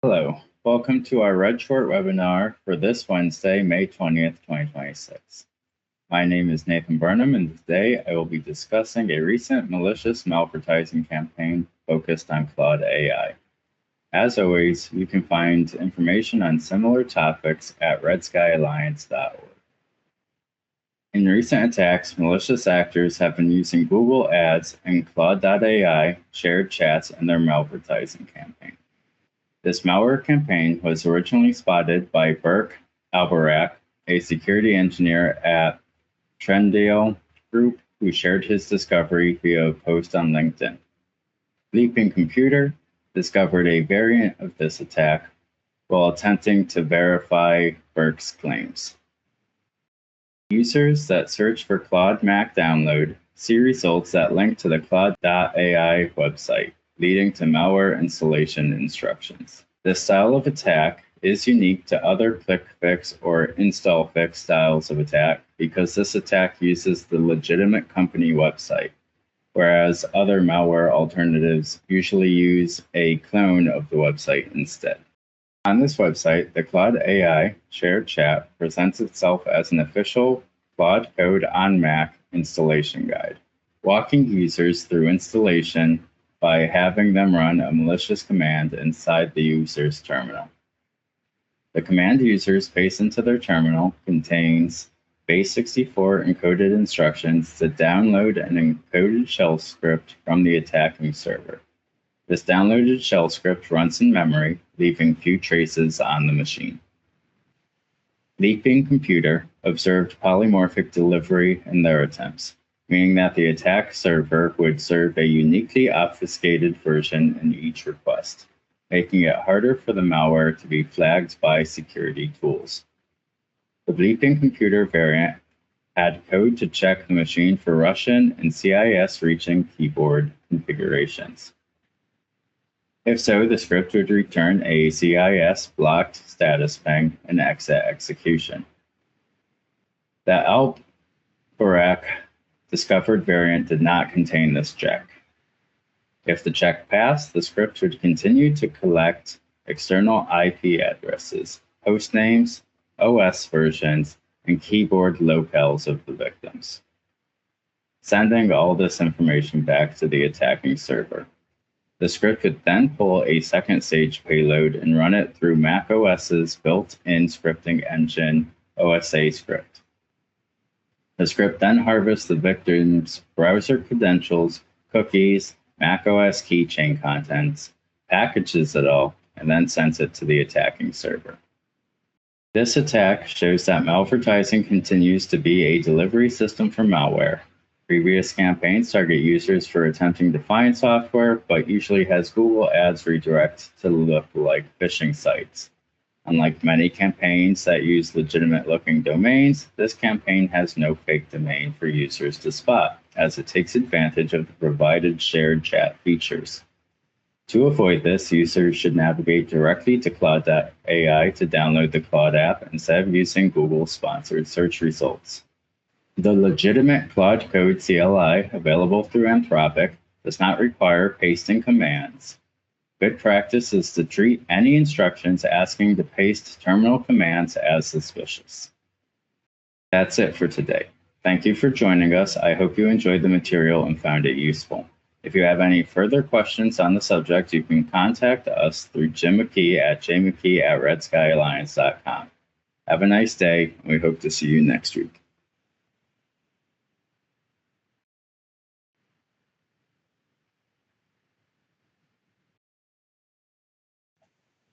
Hello, welcome to our REDSHORT webinar for this Wednesday, May 20th, 2026. My name is Nathan Burnham, and today I will be discussing a recent malicious malvertising campaign focused on Claude.ai. As always, you can find information on similar topics at redskyalliance.org. In recent attacks, malicious actors have been using Google Ads and Claude.ai shared chats in their malvertising campaign. This malware campaign was originally spotted by Burke Albarak, a security engineer at Trendial Group, who shared his discovery via a post on LinkedIn. Leaping Computer discovered a variant of this attack while attempting to verify Burke's claims. Users that search for Claude Mac download see results that link to the Claude.ai website, leading to malware installation instructions. This style of attack is unique to other click fix or install fix styles of attack because this attack uses the legitimate company website, whereas other malware alternatives usually use a clone of the website instead. On this website, the Claude.ai shared chat presents itself as an official Claude Code on Mac installation guide, walking users through installation by having them run a malicious command inside the user's terminal. The command users paste into their terminal contains base64 encoded instructions to download an encoded shell script from the attacking server. This downloaded shell script runs in memory, leaving few traces on the machine. Leaping Computer observed polymorphic delivery in their attempts, meaning that the attack server would serve a uniquely obfuscated version in each request, making it harder for the malware to be flagged by security tools. The Leaping Computer variant had code to check the machine for Russian and CIS reaching keyboard configurations. If so, the script would return a CIS blocked status ping and exit execution. The Albarak discovered variant did not contain this check. If the check passed, the script would continue to collect external IP addresses, host names, OS versions, and keyboard locales of the victims, sending all this information back to the attacking server. The script could then pull a second stage payload and run it through macOS's built-in scripting engine, OSA script. The script then harvests the victim's browser credentials, cookies, macOS keychain contents, packages it all, and then sends it to the attacking server. This attack shows that malvertising continues to be a delivery system for malware. Previous campaigns target users for attempting to find software, but usually has Google Ads redirect to look like phishing sites. Unlike many campaigns that use legitimate-looking domains, this campaign has no fake domain for users to spot, as it takes advantage of the provided shared chat features. To avoid this, users should navigate directly to Claude.ai to download the Claude app instead of using Google-sponsored search results. The legitimate Claude Code CLI available through Anthropic does not require pasting commands. Good practice is to treat any instructions asking to paste terminal commands as suspicious. That's it for today. Thank you for joining us. I hope you enjoyed the material and found it useful. If you have any further questions on the subject, you can contact us through Jim McKee at jmckee@redskyalliance.com. Have a nice day, and we hope to see you next week.